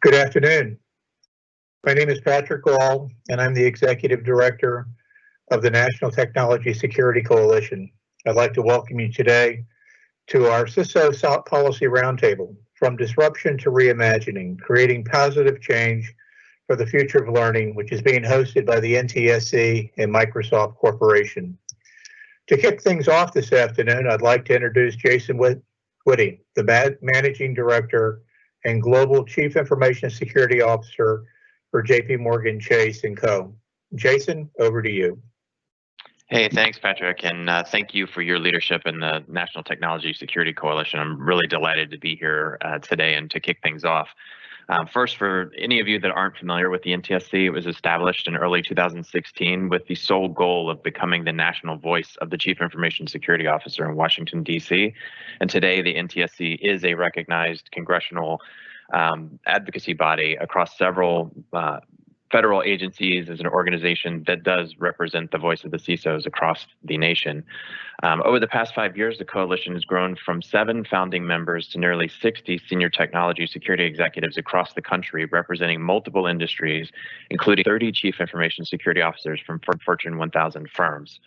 Good afternoon. My name is Patrick Gall, and I'm the Executive Director of the National Technology Security Coalition. I'd like to welcome you today to our CISO Policy Roundtable, From Disruption to Reimagining, Creating Positive Change for the Future of Learning, which is being hosted by the NTSC and Microsoft Corporation. To kick things off this afternoon, I'd like to introduce Jason Whitting, the Managing Director and Global Chief Information Security Officer for JPMorgan Chase & Co. Jason, over to you. Hey, thanks, Patrick, and thank you for your leadership in the National Technology Security Coalition. I'm really delighted to be here today and to kick things off. First, for any of you that aren't familiar with the NTSC, it was established in early 2016 with the sole goal of becoming the national voice of the Chief Information Security Officer in Washington, D.C. And today, the NTSC is a recognized congressional advocacy body across several federal agencies as an organization that does represent the voice of the CISOs across the nation. Over the past 5 years, the coalition has grown from 7 founding members to nearly 60 senior technology security executives across the country, representing multiple industries, including 30 chief information security officers from Fortune 1000 firms.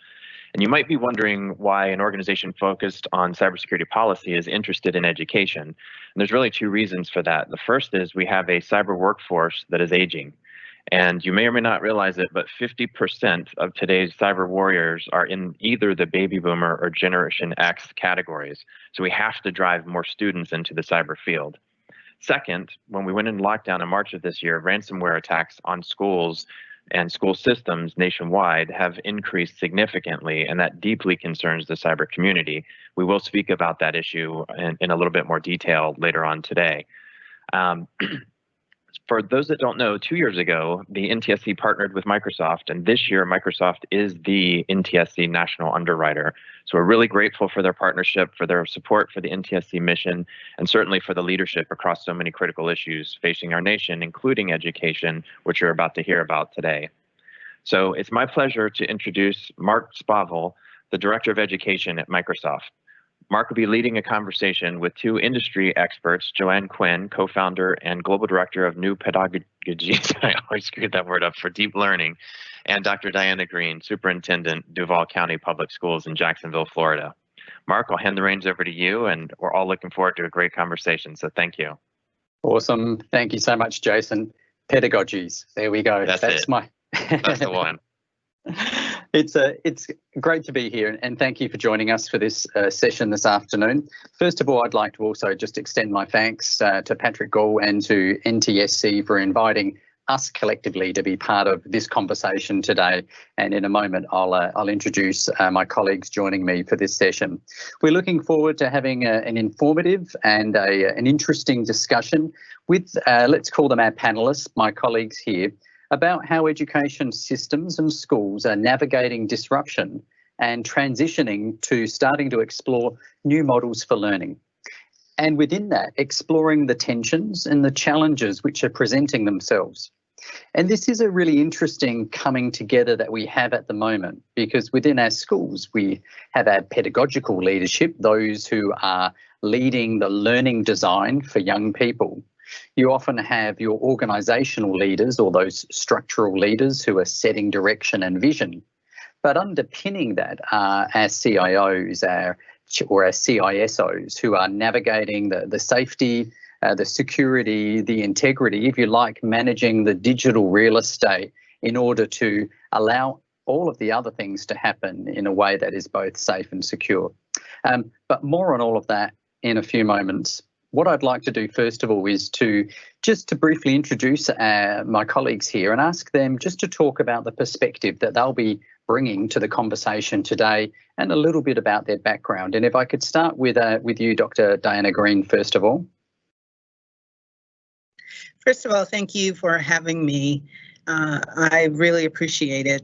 And you might be wondering why an organization focused on cybersecurity policy is interested in education. And there's really 2 reasons for that. The first is we have a cyber workforce that is aging. And you may or may not realize it, but 50% of today's cyber warriors are in either the baby boomer or Generation X categories. So we have to drive more students into the cyber field. Second, when we went into lockdown in March of this year, ransomware attacks on schools and school systems nationwide have increased significantly, and that deeply concerns the cyber community. We will speak about that issue in a little bit more detail later on today. For those that don't know, 2 years ago, the NTSC partnered with Microsoft, and this year Microsoft is the NTSC national underwriter. So we're really grateful for their partnership, for their support for the NTSC mission, and certainly for the leadership across so many critical issues facing our nation, including education, which you're about to hear about today. So it's my pleasure to introduce Mark Sparvell, the Director of Education at Microsoft. Mark will be leading a conversation with 2 industry experts, Joanne Quinn, co-founder and global director of new Pedagogies, I always screwed that word up, for deep learning, and Dr. Diana Greene, superintendent, Duval County Public Schools in Jacksonville, Florida. Mark, I'll hand the reins over to you, and we're all looking forward to a great conversation, so thank you. Awesome. Thank you so much, Jason. Pedagogies. There we go. That's it. That's the one. It's great to be here, and thank you for joining us for this session this afternoon. First of all, I'd like to also just extend my thanks to Patrick Gall and to NTSC for inviting us collectively to be part of this conversation today. And in a moment, I'll introduce my colleagues joining me for this session. We're looking forward to having an informative and an interesting discussion with, let's call them our panelists, my colleagues here, about how education systems and schools are navigating disruption and transitioning to starting to explore new models for learning. And within that, exploring the tensions and the challenges which are presenting themselves. And this is a really interesting coming together that we have at the moment, because within our schools, we have our pedagogical leadership, those who are leading the learning design for young people. You often have your organisational leaders, or those structural leaders who are setting direction and vision. But underpinning that are our CIOs or our CISOs who are navigating the safety, the security, the integrity, if you like, managing the digital real estate in order to allow all of the other things to happen in a way that is both safe and secure. But more on all of that in a few moments. What I'd like to do first of all is to briefly introduce my colleagues here and ask them just to talk about the perspective that they'll be bringing to the conversation today and a little bit about their background. And if I could start with you, Dr. Diana Greene, first of all. First of all, thank you for having me. I really appreciate it.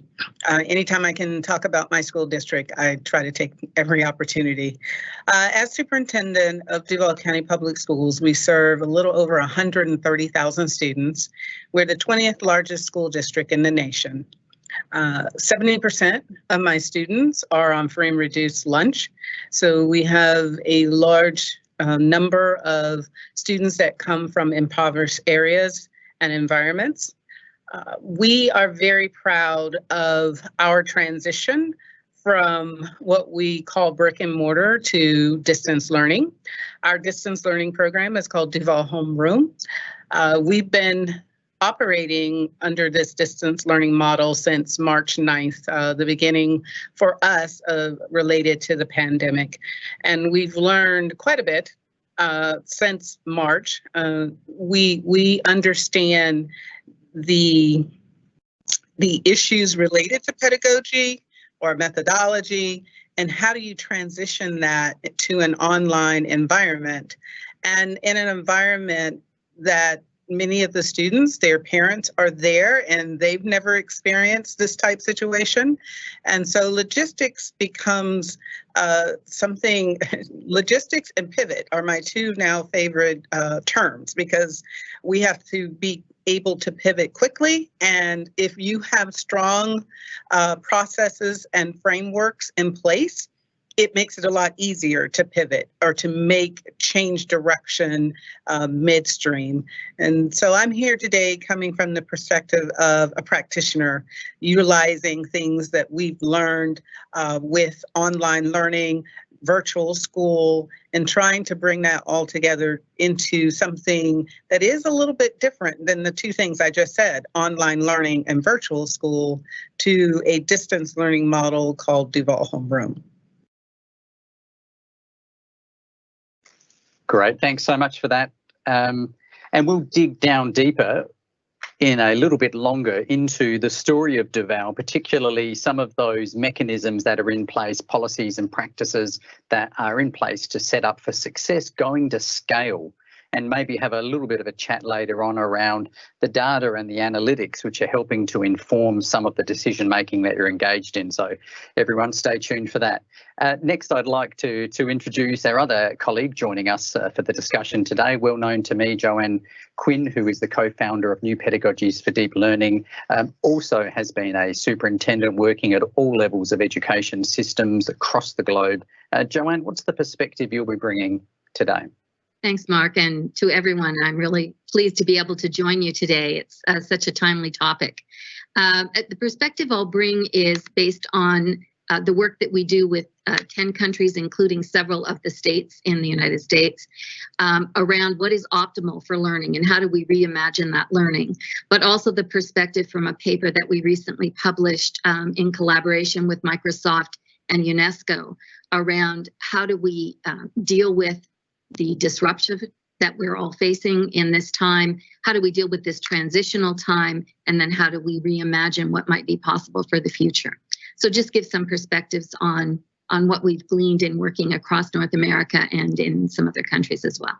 Anytime I can talk about my school district, I try to take every opportunity. As superintendent of Duval County Public Schools, we serve a little over 130,000 students. We're the 20th largest school district in the nation. 70% of my students are on free and reduced lunch. So we have a large number of students that come from impoverished areas and environments. We are very proud of our transition from what we call brick and mortar to distance learning. Our distance learning program is called Duval Homeroom. We've been operating under this distance learning model since March 9th, the beginning for us related to the pandemic. And we've learned quite a bit since March. We understand the issues related to pedagogy or methodology, and how do you transition that to an online environment, and in an environment that many of the students, their parents are there and they've never experienced this type situation. And so logistics becomes something, logistics and pivot are my two now favorite terms, because we have to be able to pivot quickly. And if you have strong processes and frameworks in place, it makes it a lot easier to pivot or to make change direction midstream. And so I'm here today coming from the perspective of a practitioner, utilizing things that we've learned with online learning, virtual school, and trying to bring that all together into something that is a little bit different than the two things I just said, online learning and virtual school, to a distance learning model called Duval Homeroom. Great, thanks so much for that. And we'll dig down deeper in a little bit longer into the story of Duval, particularly some of those mechanisms that are in place, policies and practices that are in place to set up for success going to scale, and maybe have a little bit of a chat later on around the data and the analytics which are helping to inform some of the decision making that you're engaged in. So everyone stay tuned for that. Next, I'd like to introduce our other colleague joining us for the discussion today, well known to me, Joanne Quinn, who is the co-founder of New Pedagogies for Deep Learning, also has been a superintendent working at all levels of education systems across the globe. Joanne, what's the perspective you'll be bringing today? Thanks, Mark, and to everyone. I'm really pleased to be able to join you today. It's such a timely topic. The perspective I'll bring is based on the work that we do with 10 countries, including several of the states in the United States, around what is optimal for learning and how do we reimagine that learning, but also the perspective from a paper that we recently published in collaboration with Microsoft and UNESCO around how do we deal with the disruption that we're all facing in this time, how do we deal with this transitional time, and then how do we reimagine what might be possible for the future. So just give some perspectives on what we've gleaned in working across North America and in some other countries as well.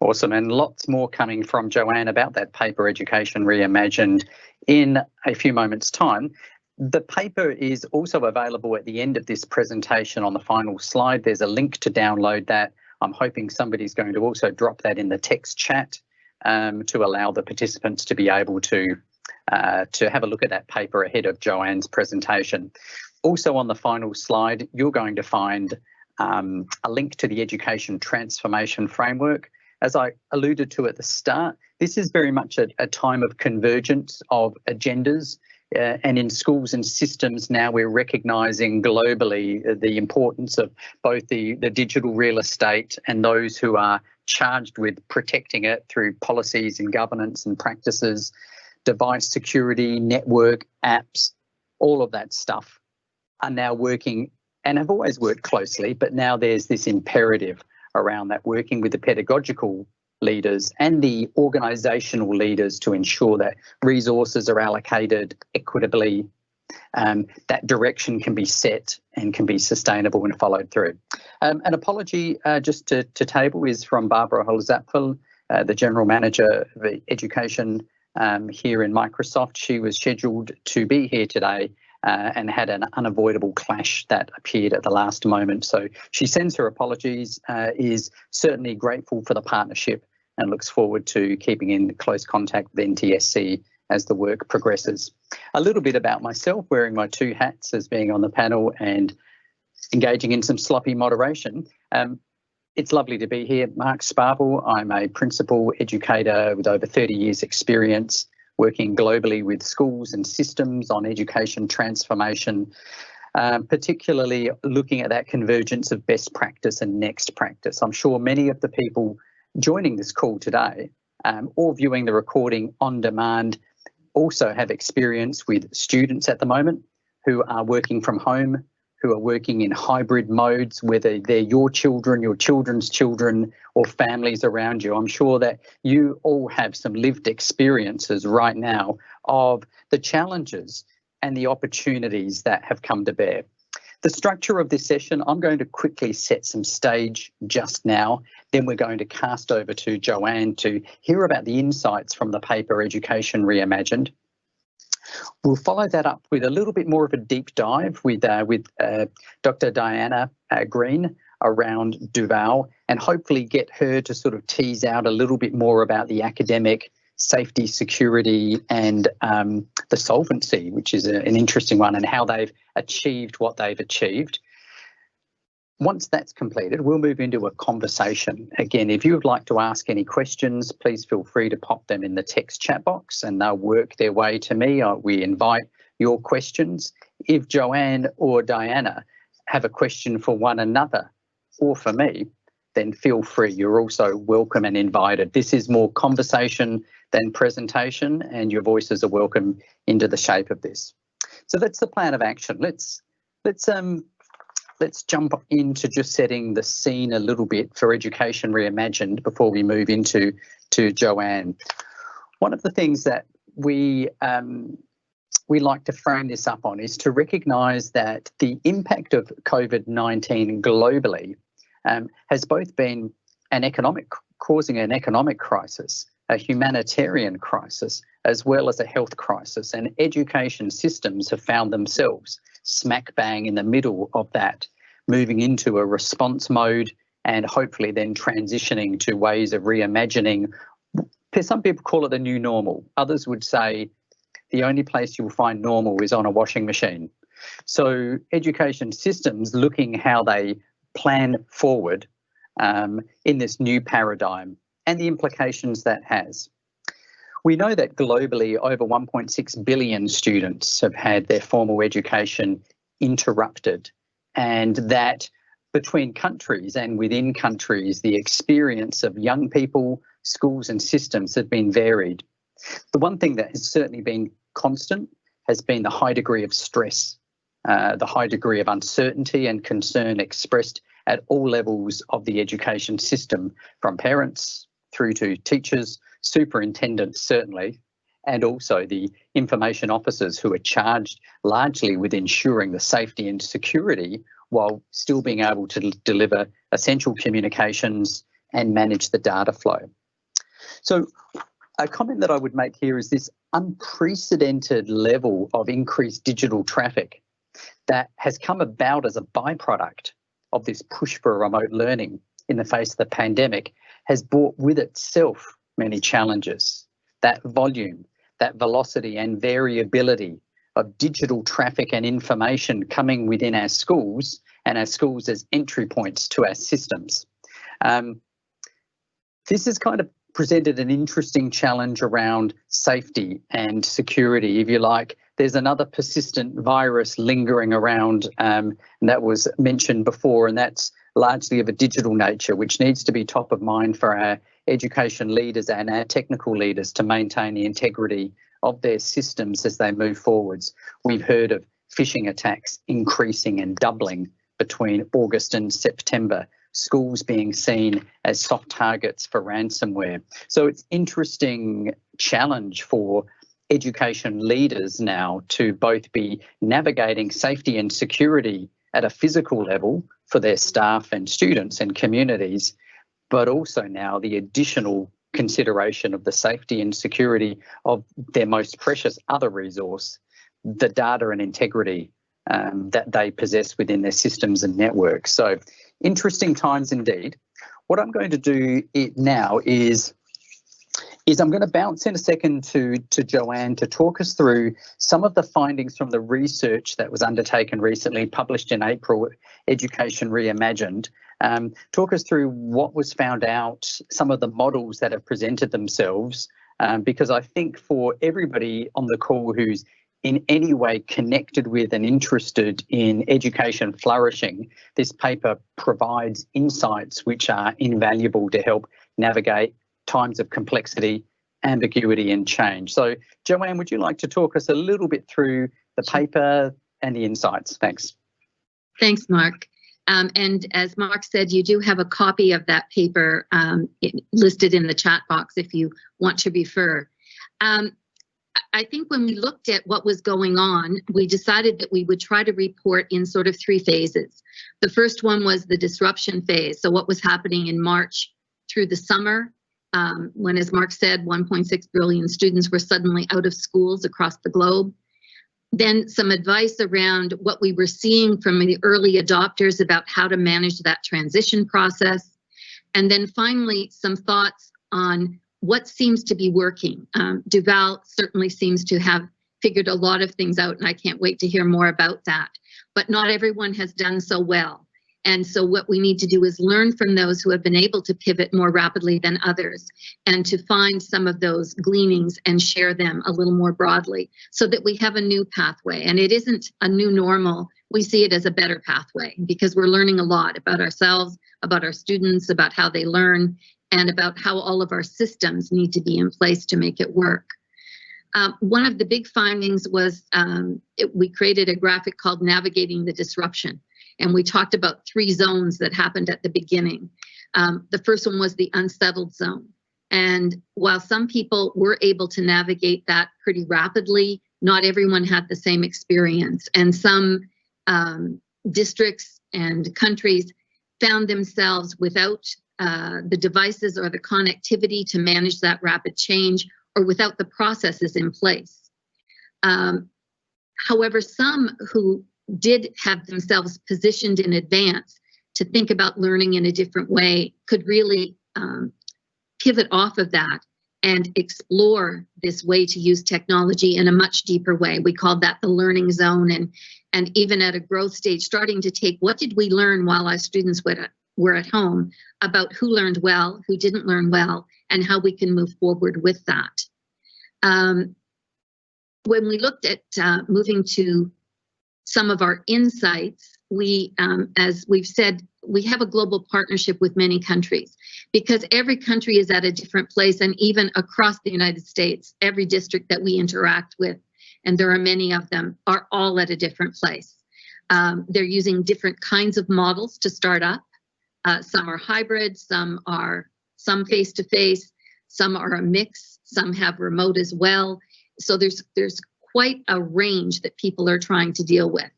Awesome, and lots more coming from Joanne about that paper, Education Reimagined, in a few moments' time. The paper is also available at the end of this presentation on the final slide. There's a link to download that. I'm hoping somebody's going to also drop that in the text chat to allow the participants to be able to have a look at that paper ahead of Joanne's presentation. Also on the final slide, you're going to find a link to the Education Transformation Framework. As I alluded to at the start, this is very much a time of convergence of agendas. And in schools and systems now, we're recognising globally the importance of both the digital real estate and those who are charged with protecting it through policies and governance and practices, device security, network, apps, all of that stuff are now working and have always worked closely, but now there's this imperative around that, working with the pedagogical leaders and the organisational leaders to ensure that resources are allocated equitably, that direction can be set and can be sustainable and followed through. An apology just to table is from Barbara Holzapfel, the General Manager of Education here in Microsoft. She was scheduled to be here today and had an unavoidable clash that appeared at the last moment. So she sends her apologies, is certainly grateful for the partnership and looks forward to keeping in close contact with NTSC as the work progresses. A little bit about myself, wearing my two hats as being on the panel and engaging in some sloppy moderation. It's lovely to be here. Mark Sparvell. I'm a principal educator with over 30 years experience working globally with schools and systems on education transformation, particularly looking at that convergence of best practice and next practice. I'm sure many of the people joining this call today or viewing the recording on demand also have experience with students at the moment who are working from home, who are working in hybrid modes, whether they're your children, your children's children, or families around you. I'm sure that you all have some lived experiences right now of the challenges and the opportunities that have come to bear. The structure of this session, I'm going to quickly set some stage just now, then we're going to cast over to Joanne to hear about the insights from the paper Education Reimagined. We'll follow that up with a little bit more of a deep dive with Dr. Diana Greene around Duval, and hopefully get her to sort of tease out a little bit more about the academic safety, security, and the solvency, which is an interesting one, and how they've achieved what they've achieved. Once that's completed, we'll move into a conversation. Again, if you would like to ask any questions, please feel free to pop them in the text chat box and they'll work their way to me. We invite your questions. If Joanne or Diana have a question for one another or for me, then feel free. You're also welcome and invited. This is more conversation than presentation, and your voices are welcome into the shape of this. So that's the plan of action. Let's jump into just setting the scene a little bit for Education Reimagined before we move into Joanne. One of the things that we like to frame this up on is to recognise that the impact of COVID-19 globally has both been causing an economic crisis, a humanitarian crisis, as well as a health crisis, and education systems have found themselves smack bang in the middle of that, moving into a response mode and hopefully then transitioning to ways of reimagining. Some people call it the new normal. Others would say the only place you'll find normal is on a washing machine. So education systems looking how they plan forward in this new paradigm and the implications that has. We know that globally over 1.6 billion students have had their formal education interrupted, and that between countries and within countries, the experience of young people, schools and systems have been varied. The one thing that has certainly been constant has been the high degree of stress, the high degree of uncertainty and concern expressed at all levels of the education system, from parents through to teachers, superintendents certainly, and also the information officers who are charged largely with ensuring the safety and security while still being able to deliver essential communications and manage the data flow. So a comment that I would make here is this unprecedented level of increased digital traffic that has come about as a byproduct of this push for remote learning in the face of the pandemic has brought with itself many challenges. That volume, that velocity and variability of digital traffic and information coming within our schools, and our schools as entry points to our systems. This has kind of presented an interesting challenge around safety and security, if you like. There's another persistent virus lingering around, and that was mentioned before, and that's largely of a digital nature, which needs to be top of mind for our education leaders and our technical leaders to maintain the integrity of their systems as they move forwards. We've heard of phishing attacks increasing and doubling between August and September, schools being seen as soft targets for ransomware. So it's interesting challenge for education leaders now to both be navigating safety and security at a physical level for their staff and students and communities, but also now the additional consideration of the safety and security of their most precious other resource, the data and integrity that they possess within their systems and networks. So interesting times indeed. What I'm going to do now is is I'm going to bounce in a second to Joanne to talk us through some of the findings from the research that was undertaken recently, published in April, Education Reimagined. Talk us through what was found out, some of the models that have presented themselves, because I think for everybody on the call who's in any way connected with and interested in education flourishing, this paper provides insights which are invaluable to help navigate times of complexity, ambiguity and change. So Joanne, would you like to talk us a little bit through the paper and the insights? Thanks. Thanks, Mark. And as Mark said, you do have a copy of that paper listed in the chat box if you want to refer. I think when we looked at what was going on, we decided that we would try to report in sort of 3 phases. The first one was the disruption phase. So what was happening in March through the summer, when, as Mark said, 1.6 billion students were suddenly out of schools across the globe. Then some advice around what we were seeing from the early adopters about how to manage that transition process. And then finally, some thoughts on what seems to be working. Duval certainly seems to have figured a lot of things out, and I can't wait to hear more about that. But not everyone has done so well. And so what we need to do is learn from those who have been able to pivot more rapidly than others, and to find some of those gleanings and share them a little more broadly so that we have a new pathway. And it isn't a new normal. We see it as a better pathway because we're learning a lot about ourselves, about our students, about how they learn, and about how all of our systems need to be in place to make it work. One of the big findings was we created a graphic called Navigating the Disruption. And we talked about 3 zones that happened at the beginning. The first one was the Unsettled Zone. And while some people were able to navigate that pretty rapidly, not everyone had the same experience. And some districts and countries found themselves without the devices or the connectivity to manage that rapid change, or without the processes in place. However, some who did have themselves positioned in advance to think about learning in a different way could really pivot off of that and explore this way to use technology in a much deeper way. We called that the learning zone, and even at a growth stage, starting to take what did we learn while our students were at home about who learned well, who didn't learn well, and how we can move forward with that. When we looked at moving to some of our insights, we, as we've said, we have a global partnership with many countries because every country is at a different place, and even across the United States, every district that we interact with, and there are many of them, are all at a different place. They're using different kinds of models to start up. Some are hybrid, some face-to-face, some are a mix, some have remote as well. So there's quite a range that people are trying to deal with.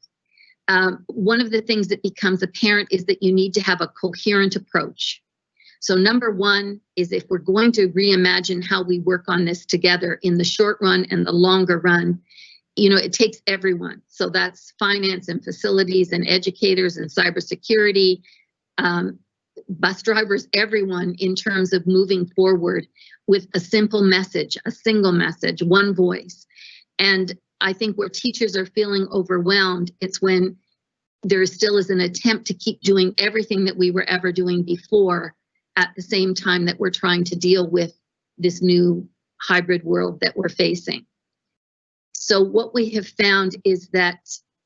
One of the things that becomes apparent is that you need to have a coherent approach. So number one is, if we're going to reimagine how we work on this together in the short run and the longer run, it takes everyone. So that's finance and facilities and educators and cybersecurity, bus drivers, everyone, in terms of moving forward with a simple message, a single message, one voice. And I think where teachers are feeling overwhelmed, it's when there still is an attempt to keep doing everything that we were ever doing before at the same time that we're trying to deal with this new hybrid world that we're facing. So what we have found is that,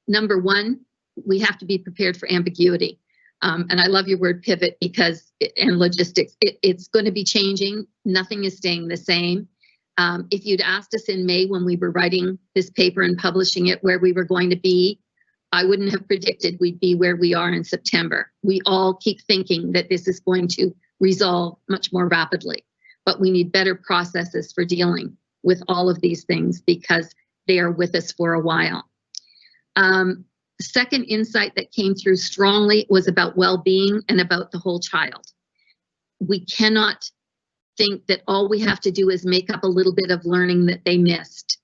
number one, we have to be prepared for ambiguity. And I love your word pivot and logistics. It's going to be changing. Nothing is staying the same. If you'd asked us in May when we were writing this paper and publishing it where we were going to be, I wouldn't have predicted we'd be where we are in September. We all keep thinking that this is going to resolve much more rapidly, but we need better processes for dealing with all of these things because they are with us for a while. The second insight that came through strongly was about well-being and about the whole child. We cannot think that all we have to do is make up a little bit of learning that they missed.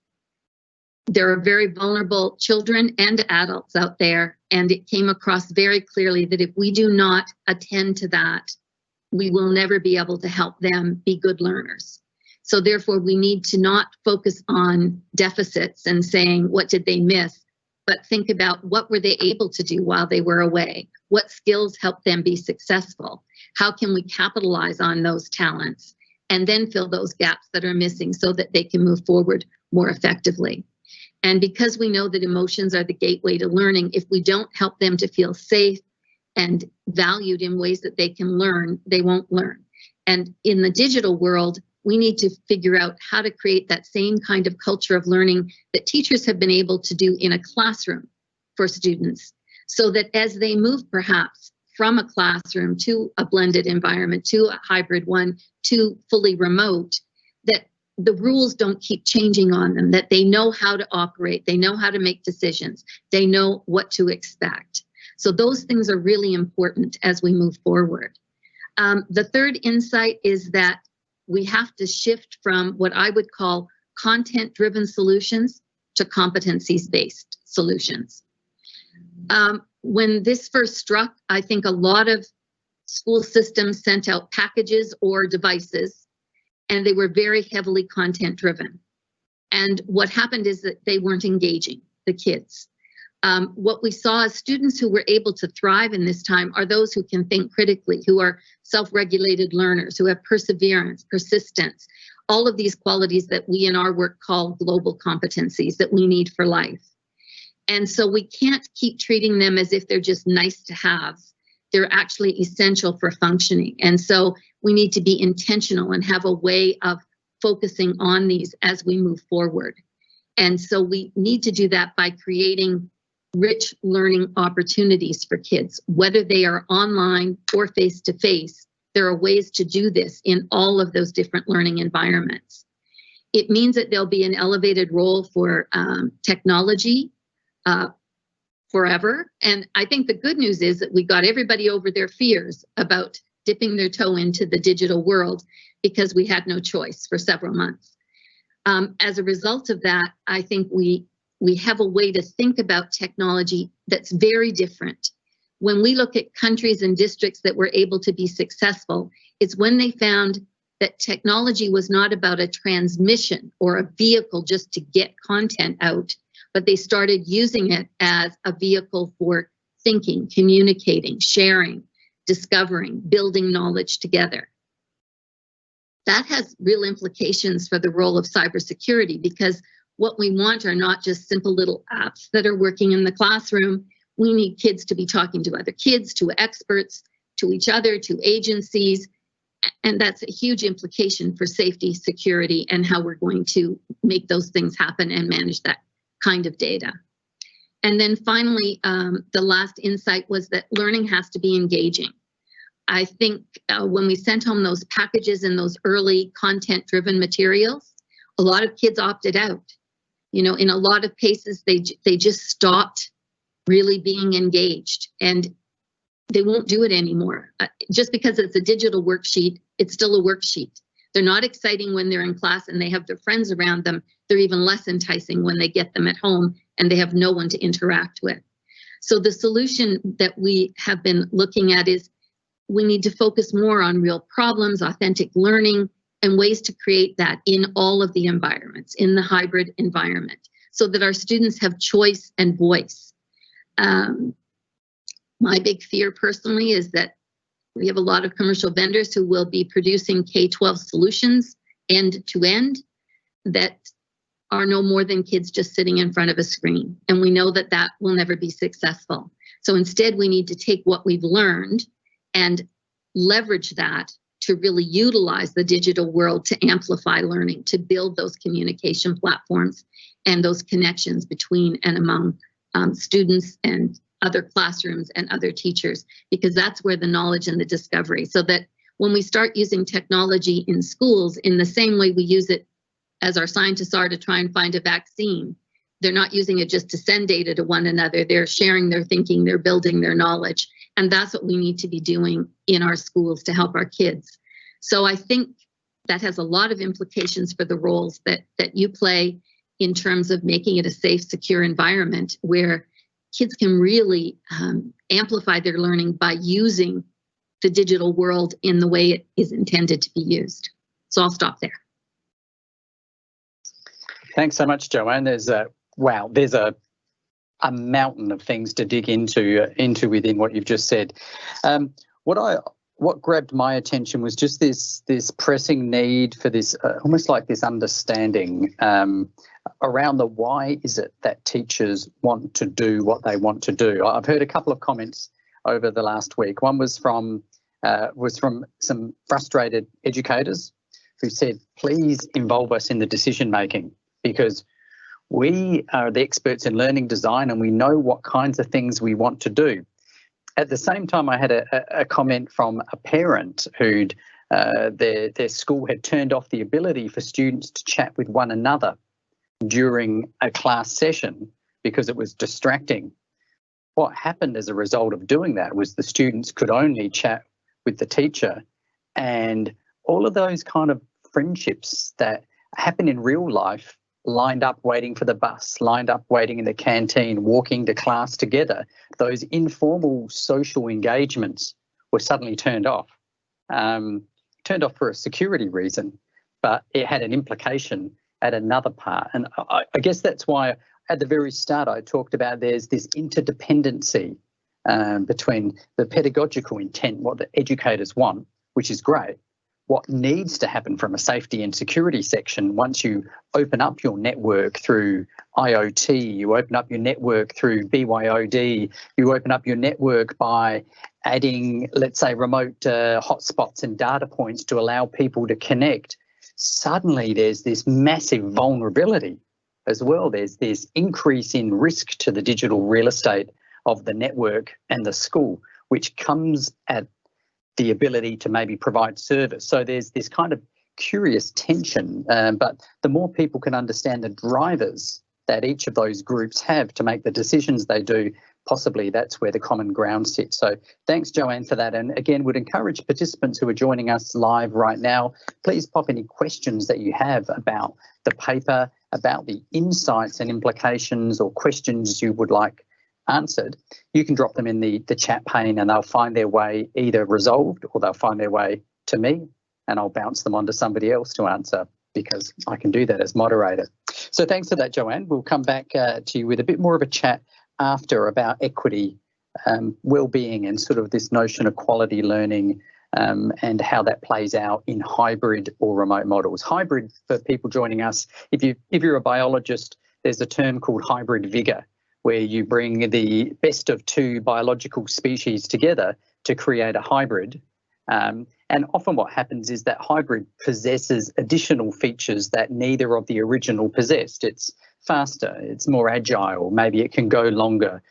There are very vulnerable children and adults out there, and it came across very clearly that if we do not attend to that, we will never be able to help them be good learners. So therefore, we need to not focus on deficits and saying, what did they miss? But think about what were they able to do while they were away? What skills helped them be successful? How can we capitalize on those talents and then fill those gaps that are missing so that they can move forward more effectively? And because we know that emotions are the gateway to learning, if we don't help them to feel safe and valued in ways that they can learn, they won't learn. And in the digital world, we need to figure out how to create that same kind of culture of learning that teachers have been able to do in a classroom for students, so that as they move perhaps from a classroom to a blended environment, to a hybrid one, to fully remote, that the rules don't keep changing on them, that they know how to operate, they know how to make decisions, they know what to expect. So those things are really important as we move forward. The third insight is that we have to shift from what I would call content-driven solutions to competencies-based solutions. When this first struck, I think a lot of school systems sent out packages or devices, and they were very heavily content-driven. And what happened is that they weren't engaging the kids. What we saw as students who were able to thrive in this time are those who can think critically, who are self-regulated learners, who have perseverance, persistence, all of these qualities that we in our work call global competencies that we need for life. And so we can't keep treating them as if they're just nice to have. They're actually essential for functioning. And so we need to be intentional and have a way of focusing on these as we move forward. And so we need to do that by creating rich learning opportunities for kids, whether they are online or face-to-face. There are ways to do this in all of those different learning environments. It means that there'll be an elevated role for technology forever. And I think the good news is that we got everybody over their fears about dipping their toe into the digital world because we had no choice for several months. As a result of that, I think we have a way to think about technology that's very different. When we look at countries and districts that were able to be successful, it's when they found that technology was not about a transmission or a vehicle just to get content out, but they started using it as a vehicle for thinking, communicating, sharing, discovering, building knowledge together. That has real implications for the role of cybersecurity, because what we want are not just simple little apps that are working in the classroom. We need kids to be talking to other kids, to experts, to each other, to agencies. And that's a huge implication for safety, security, and how we're going to make those things happen and manage that kind of data. And then finally, the last insight was that learning has to be engaging. I think when we sent home those packages and those early content-driven materials, a lot of kids opted out. You know, in a lot of cases, they just stopped really being engaged, and they won't do it anymore. Just because it's a digital worksheet, it's still a worksheet. They're not exciting when they're in class and they have their friends around them. They're even less enticing when they get them at home and they have no one to interact with. So the solution that we have been looking at is we need to focus more on real problems, authentic learning, and ways to create that in all of the environments, in the hybrid environment, so that our students have choice and voice. My big fear personally is that we have a lot of commercial vendors who will be producing K-12 solutions end to end that are no more than kids just sitting in front of a screen. And we know that that will never be successful. So instead, we need to take what we've learned and leverage that to really utilize the digital world to amplify learning, to build those communication platforms and those connections between and among students and other classrooms and other teachers, because that's where the knowledge and the discovery, so that when we start using technology in schools in the same way we use it as our scientists are to try and find a vaccine, they're not using it just to send data to one another, they're sharing their thinking, they're building their knowledge. And that's what we need to be doing in our schools to help our kids. So I think that has a lot of implications for the roles that you play in terms of making it a safe, secure environment where kids can really amplify their learning by using the digital world in the way it is intended to be used. So I'll stop there. Thanks so much, Joanne. There's a mountain of things to dig into within what you've just said. What grabbed my attention was just this pressing need for this almost like this understanding around the why is it that teachers want to do what they want to do. I've heard a couple of comments over the last week. One was from some frustrated educators who said, please involve us in the decision making, because we are the experts in learning design and we know what kinds of things we want to do. At the same time, I had a comment from a parent who'd their school had turned off the ability for students to chat with one another during a class session because it was distracting. What happened as a result of doing that was the students could only chat with the teacher, and all of those kind of friendships that happen in real life, lined up waiting for the bus, lined up waiting in the canteen, walking to class together, those informal social engagements were suddenly turned off. Turned off for a security reason, but it had an implication at another part. And I guess that's why at the very start I talked about there's this interdependency between the pedagogical intent, what the educators want, which is great, what needs to happen from a safety and security section once you open up your network through IoT, you open up your network through BYOD, you open up your network by adding, let's say, remote hotspots and data points to allow people to connect. Suddenly there's this massive vulnerability as well. There's this increase in risk to the digital real estate of the network and the school, which comes at the ability to maybe provide service. So there's this kind of curious tension, but the more people can understand the drivers that each of those groups have to make the decisions they do, possibly that's where the common ground sits. So thanks, Joanne, for that. And again, would encourage participants who are joining us live right now, please pop any questions that you have about the paper, about the insights and implications, or questions you would like answered. You can drop them in the chat pane and they'll find their way either resolved or they'll find their way to me, and I'll bounce them on to somebody else to answer, because I can do that as moderator. So thanks for that, Joanne. We'll come back to you with a bit more of a chat after about equity, well-being, and sort of this notion of quality learning, and how that plays out in hybrid or remote models. Hybrid, for people joining us, if you're a biologist, there's a term called hybrid vigor, where you bring the best of two biological species together to create a hybrid. And often what happens is that hybrid possesses additional features that neither of the original possessed. It's faster, it's more agile, maybe it can go longer,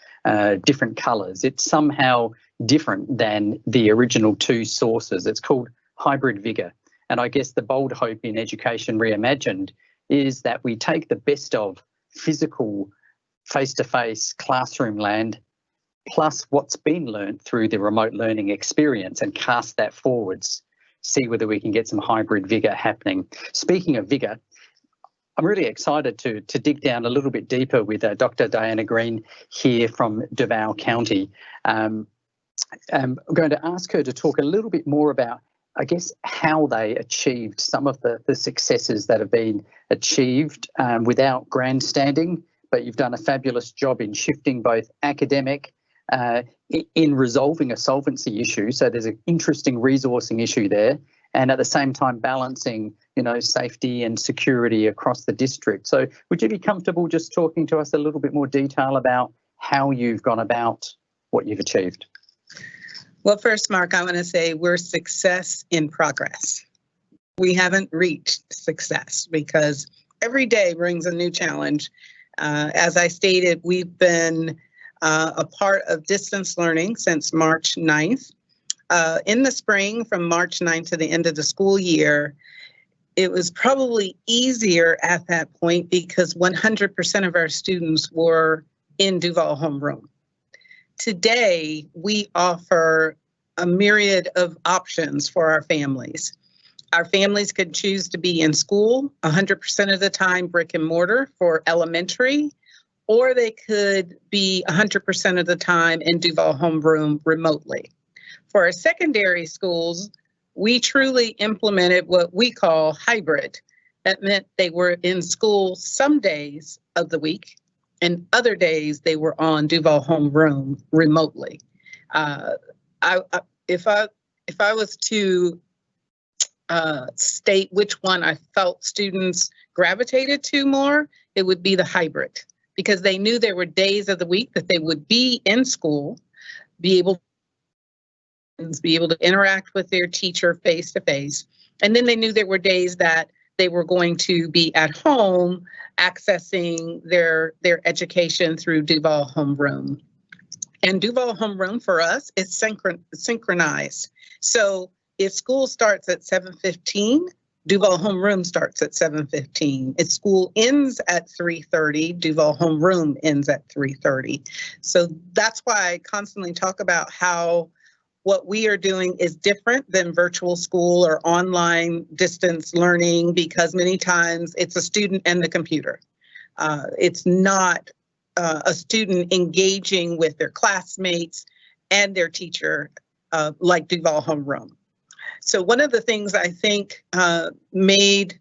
different colours. It's somehow different than the original two sources. It's called hybrid vigor. And I guess the bold hope in Education Reimagined is that we take the best of physical face-to-face classroom land plus what's been learned through the remote learning experience and cast that forwards, see whether we can get some hybrid vigor happening. Speaking of vigor, I'm really excited to dig down a little bit deeper with Dr. Diana Greene here from Duval County. I'm going to ask her to talk a little bit more about, I guess, how they achieved some of the successes that have been achieved without grandstanding, but you've done a fabulous job in shifting both academic, in resolving a solvency issue. So there's an interesting resourcing issue there, and at the same time balancing, safety and security across the district. So would you be comfortable just talking to us a little bit more detail about how you've gone about what you've achieved? Well, first, Mark, I want to say we're success in progress. We haven't reached success because every day brings a new challenge. As I stated, we've been a part of distance learning since March 9th. In the spring, from March 9th to the end of the school year, it was probably easier at that point because 100% of our students were in Duval homeroom. Today, we offer a myriad of options for our families. Our families could choose to be in school 100% of the time, brick and mortar for elementary, or they could be 100% of the time in Duval homeroom remotely. For our secondary schools, we truly implemented what we call hybrid. That meant they were in school some days of the week, and other days they were on Duval homeroom remotely. If I was to state which one I felt students gravitated to more, it would be the hybrid, because they knew there were days of the week that they would be in school, be able to interact with their teacher face to face, and then they knew there were days that they were going to be at home accessing their education through Duval homeroom. And Duval homeroom for us is synchronized. So if school starts at 7:15, Duval homeroom starts at 7:15. If school ends at 3:30, Duval homeroom ends at 3:30. So that's why I constantly talk about how what we are doing is different than virtual school or online distance learning, because many times it's a student and the computer. It's not a student engaging with their classmates and their teacher like Duval homeroom. So one of the things I think made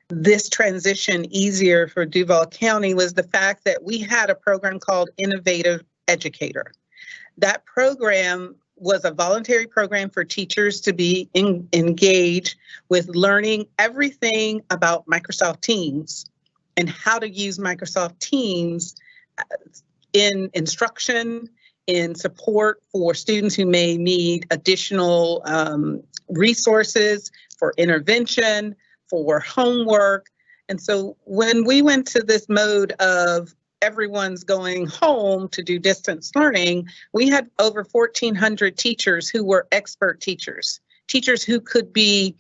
this transition easier for Duval County was the fact that we had a program called Innovative Educator. That program was a voluntary program for teachers to be engaged with learning everything about Microsoft Teams and how to use Microsoft Teams in instruction, in support for students who may need additional resources for intervention, for homework. And so when we went to this mode of everyone's going home to do distance learning, we had over 1,400 teachers who were expert teachers, teachers who could be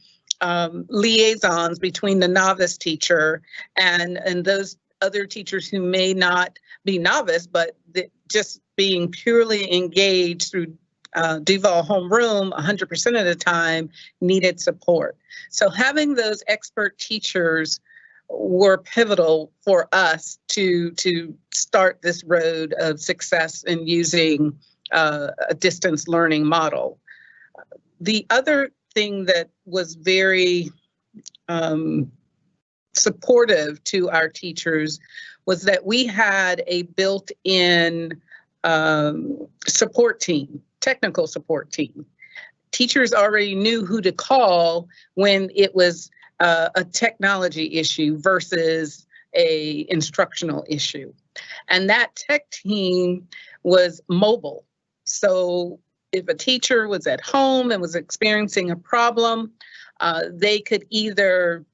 liaisons between the novice teacher and those other teachers who may not be novice, but just being purely engaged through Duval homeroom 100% of the time needed support. So having those expert teachers were pivotal for us to start this road of success in using a distance learning model. The other thing that was very supportive to our teachers was that we had a built-in support team, technical support team. Teachers already knew who to call when it was a technology issue versus a instructional issue. And that tech team was mobile. So if a teacher was at home and was experiencing a problem, they could either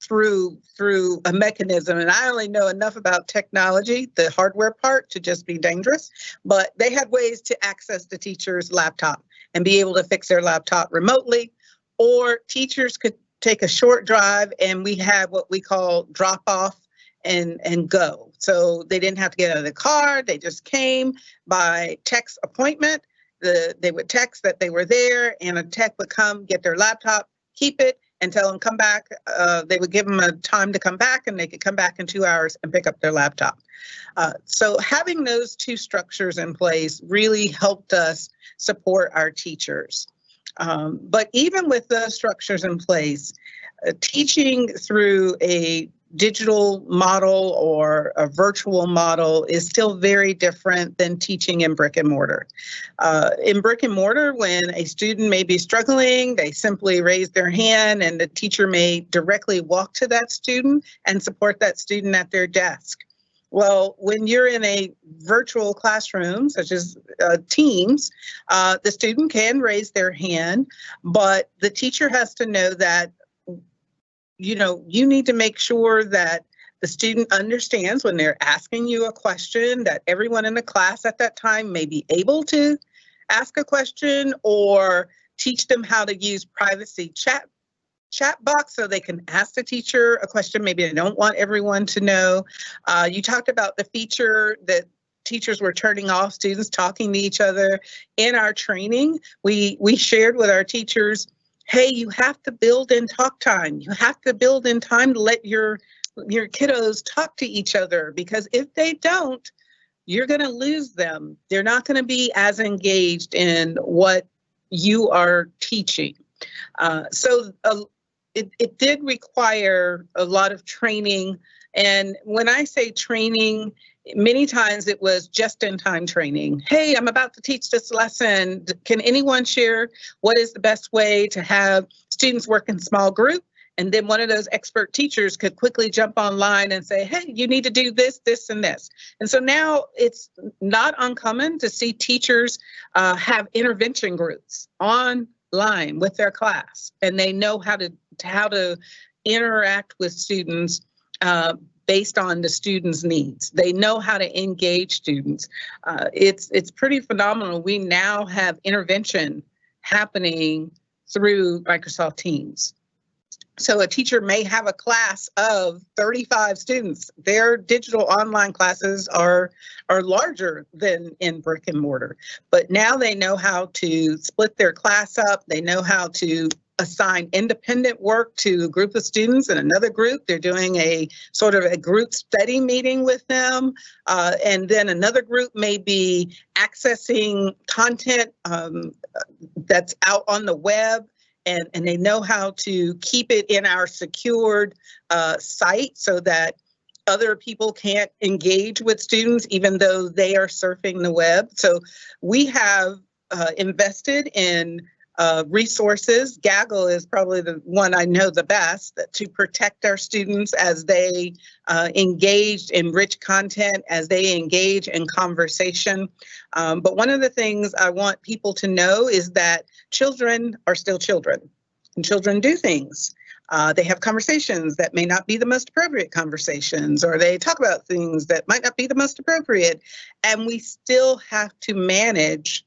through a mechanism, and I only know enough about technology, the hardware part, to just be dangerous, but they had ways to access the teacher's laptop and be able to fix their laptop remotely, or teachers could take a short drive and we had what we call drop off and go. So they didn't have to get out of the car, they just came by text appointment. They would text that they were there and a tech would come, get their laptop, keep it, and tell them come back. They would give them a time to come back and they could come back in 2 hours and pick up their laptop. So having those two structures in place really helped us support our teachers. But even with those structures in place, teaching through a digital model or a virtual model is still very different than teaching in brick and mortar. In brick and mortar, when a student may be struggling, they simply raise their hand and the teacher may directly walk to that student and support that student at their desk. Well, when you're in a virtual classroom, such as Teams, the student can raise their hand, but the teacher has to know that you need to make sure that the student understands when they're asking you a question, that everyone in the class at that time may be able to ask a question, or teach them how to use privacy chat box so they can ask the teacher a question maybe they don't want everyone to know. You talked about the feature that teachers were turning off students talking to each other. In our training, we shared with our teachers, hey, you have to build in talk time. You have to build in time to let your kiddos talk to each other, because if they don't, you're going to lose them. They're not going to be as engaged in what you are teaching. So it did require a lot of training. And when I say training, many times it was just-in-time training. Hey, I'm about to teach this lesson. Can anyone share what is the best way to have students work in small group? And then one of those expert teachers could quickly jump online and say, hey, you need to do this, this, and this. And so now it's not uncommon to see teachers have intervention groups online with their class, and they know how to interact with students based on the students' needs. They know how to engage students. It's pretty phenomenal. We now have intervention happening through Microsoft Teams. So a teacher may have a class of 35 students. Their digital online classes are larger than in brick and mortar, but now they know how to split their class up. They know how to assign independent work to a group of students, and another group, they're doing a sort of a group study meeting with them. And then another group may be accessing content that's out on the web. And they know how to keep it in our secured site so that other people can't engage with students even though they are surfing the web. So we have invested in resources. Gaggle is probably the one I know the best to protect our students as they engage in rich content, as they engage in conversation. But one of the things I want people to know is that children are still children, and children do things. They have conversations that may not be the most appropriate conversations, or they talk about things that might not be the most appropriate, and we still have to manage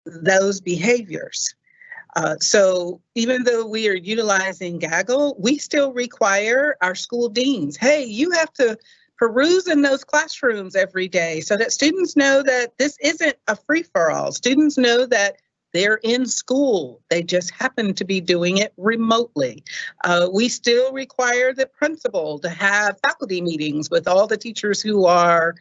those behaviors. So even though we are utilizing Gaggle, we still require our school deans, hey, you have to peruse in those classrooms every day so that students know that this isn't a free-for-all. Students know that they're in school. They just happen to be doing it remotely. We still require the principal to have faculty meetings with all the teachers who are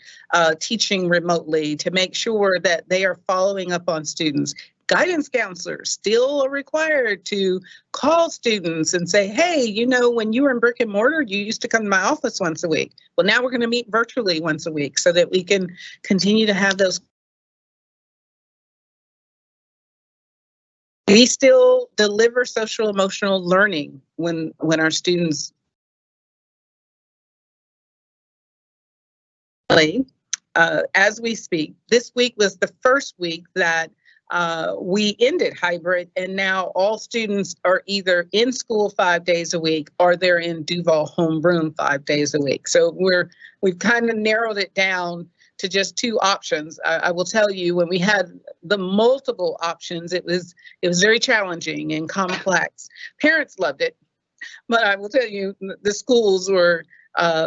teaching remotely to make sure that they are following up on students. Guidance counselors still are required to call students and say, hey, you know, when you were in brick and mortar, you used to come to my office once a week. Well, now we're going to meet virtually once a week so that we can continue to have those. We still deliver social emotional learning when our students as we speak. This week was the first week that we ended hybrid, and now all students are either in school 5 days a week or they're in Duval homeroom 5 days a week. So we've kind of narrowed it down to just two options. I will tell you, when we had the multiple options, it was very challenging and complex. Parents loved it, but I will tell you, the schools were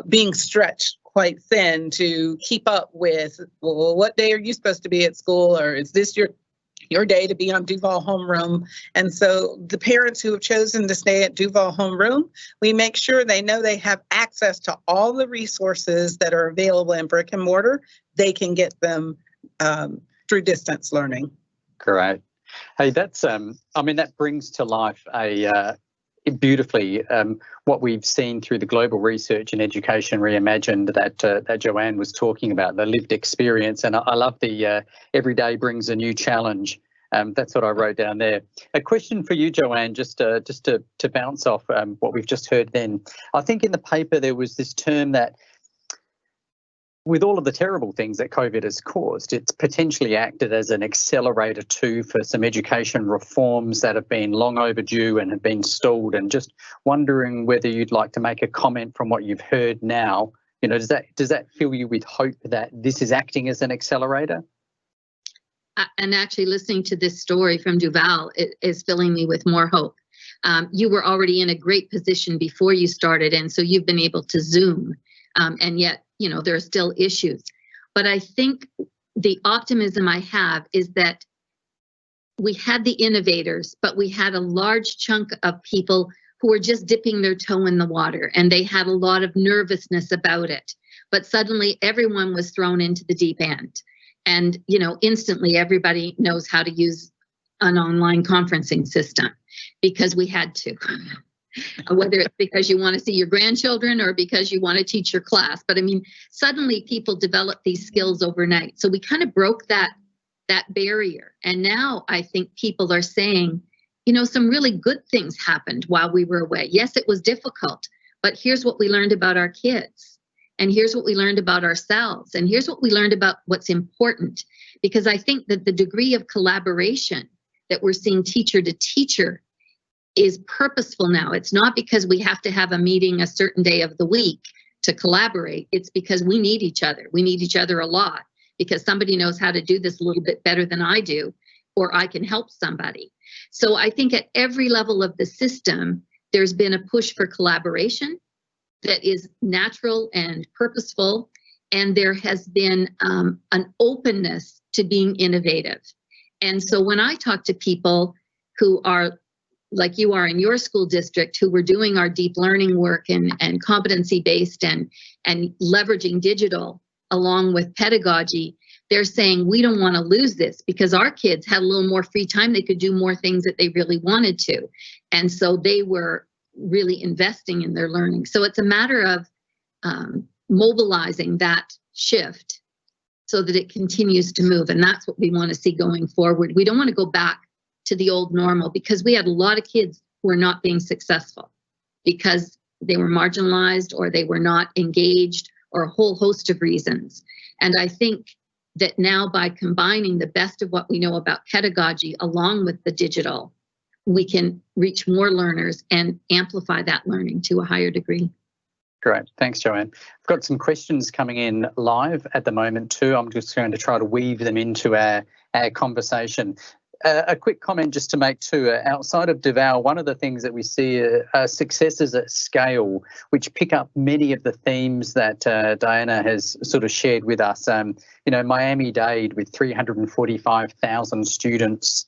being stretched quite thin to keep up with, well, what day are you supposed to be at school, or is this your day to be on Duval homeroom? And so the parents who have chosen to stay at Duval homeroom, we make sure they know they have access to all the resources that are available in brick and mortar. They can get them through distance learning. Great. Hey, that's I mean, that brings to life beautifully what we've seen through the global research in education reimagined that Joanne was talking about, the lived experience. And I love the every day brings a new challenge. That's what I wrote down there. A question for you, Joanne, just to bounce off what we've just heard then. I think in the paper there was this term that, with all of the terrible things that COVID has caused, it's potentially acted as an accelerator too for some education reforms that have been long overdue and have been stalled. And just wondering whether you'd like to make a comment from what you've heard now. You know, does that fill you with hope that this is acting as an accelerator? And actually listening to this story from Duval, it is filling me with more hope. You were already in a great position before you started, and so you've been able to Zoom, and yet, you know, there are still issues. But I think the optimism I have is that we had the innovators, but we had a large chunk of people who were just dipping their toe in the water, and they had a lot of nervousness about it. But suddenly everyone was thrown into the deep end. And, you know, instantly everybody knows how to use an online conferencing system because we had to. whether it's because you want to see your grandchildren or because you want to teach your class. But I mean, suddenly people develop these skills overnight. So we kind of broke that barrier. And now I think people are saying, some really good things happened while we were away. Yes, it was difficult, but here's what we learned about our kids. And here's what we learned about ourselves. And here's what we learned about what's important. Because I think that the degree of collaboration that we're seeing teacher to teacher is purposeful now. It's not because we have to have a meeting a certain day of the week to collaborate. It's because we need each other. We need each other a lot because somebody knows how to do this a little bit better than I do, or I can help somebody. So I think at every level of the system, there's been a push for collaboration that is natural and purposeful. And there has been an openness to being innovative. And so when I talk to people who are like you are in your school district, who were doing our deep learning work and competency-based and leveraging digital along with pedagogy, they're saying we don't want to lose this because our kids had a little more free time. They could do more things that they really wanted to. And so they were really investing in their learning. So it's a matter of mobilizing that shift so that it continues to move. And that's what we want to see going forward. We don't want to go back to the old normal because we had a lot of kids who were not being successful because they were marginalized or they were not engaged or a whole host of reasons. And I think that now by combining the best of what we know about pedagogy along with the digital, we can reach more learners and amplify that learning to a higher degree. Great. Thanks, Joanne. I've got some questions coming in live at the moment too. I'm just going to try to weave them into our conversation. A quick comment just to make too, outside of Duval, one of the things that we see are successes at scale, which pick up many of the themes that Diana has sort of shared with us. Miami-Dade with 345,000 students,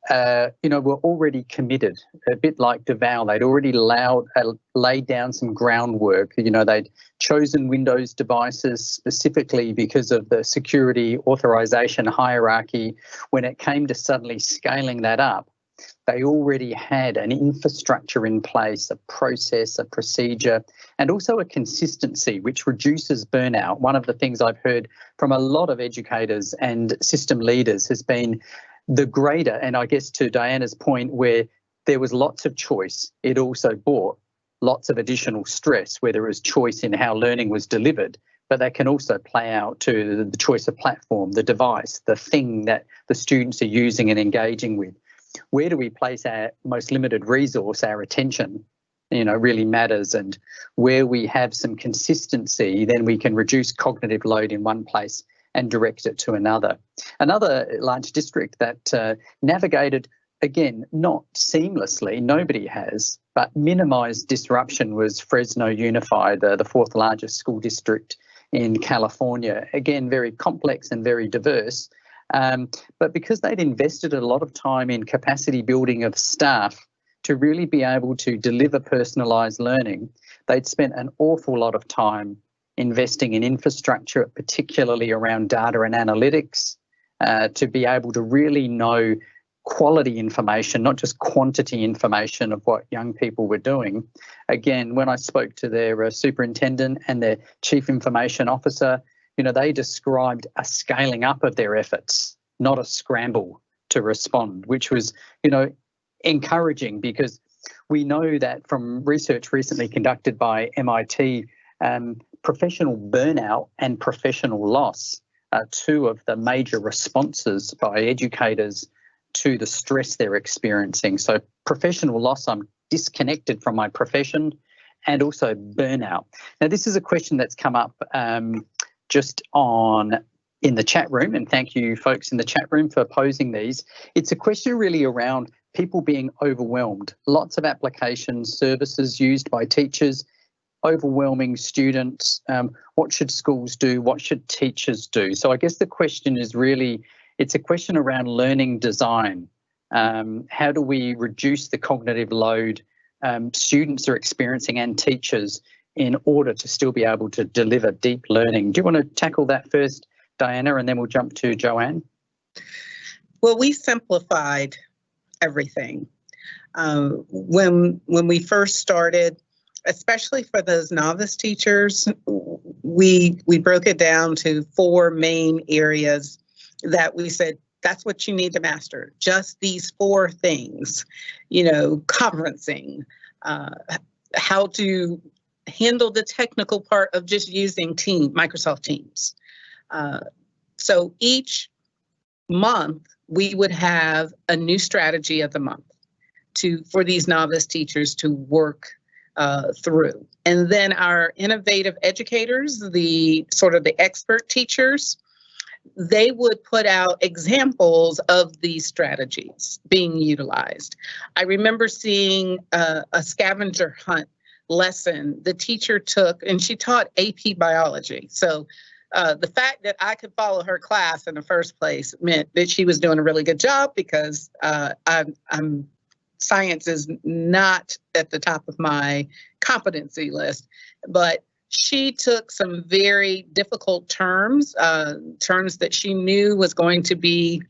were already committed, a bit like Duval. They'd already laid down some groundwork. They'd chosen Windows devices specifically because of the security authorization hierarchy. When it came to suddenly scaling that up, they already had an infrastructure in place, a process, a procedure, and also a consistency which reduces burnout. One of the things I've heard from a lot of educators and system leaders has been the greater, and I guess to Diana's point, where there was lots of choice, it also brought lots of additional stress where there was choice in how learning was delivered, but that can also play out to the choice of platform, the device, the thing that the students are using and engaging with. Where do we place our most limited resource, our attention, really matters. And where we have some consistency, then we can reduce cognitive load in one place and direct it to another. Another large district that navigated, again, not seamlessly, nobody has, but minimised disruption was Fresno Unified, the fourth largest school district in California. Again, very complex and very diverse, but because they'd invested a lot of time in capacity building of staff to really be able to deliver personalised learning, they'd spent an awful lot of time investing in infrastructure, particularly around data and analytics, to be able to really know quality information, not just quantity information of what young people were doing. Again, when I spoke to their superintendent and their chief information officer, they described a scaling up of their efforts, not a scramble to respond, which was, encouraging, because we know that from research recently conducted by MIT, professional burnout and professional loss are two of the major responses by educators to the stress they're experiencing. So professional loss, I'm disconnected from my profession, and also burnout. Now, this is a question that's come up just in the chat room, and thank you folks in the chat room for posing these. It's a question really around people being overwhelmed. Lots of applications, services used by teachers, overwhelming students. What should schools do? What should teachers do? So I guess the question is really, it's a question around learning design. How do we reduce the cognitive load students are experiencing and teachers in order to still be able to deliver deep learning? Do you want to tackle that first, Diana, and then we'll jump to Joanne? Well, we simplified everything. When we first started, especially for those novice teachers, we broke it down to 4 main areas that we said, that's what you need to master. Just these 4 things, conferencing, how to handle the technical part of just using Microsoft Teams. So each month we would have a new strategy of the month for these novice teachers to work through. And then our innovative educators, the expert teachers, they would put out examples of these strategies being utilized. I remember seeing a scavenger hunt lesson the teacher took, and she taught AP biology. So the fact that I could follow her class in the first place meant that she was doing a really good job, because science is not at the top of my competency list. But she took some very difficult terms that she knew was going to be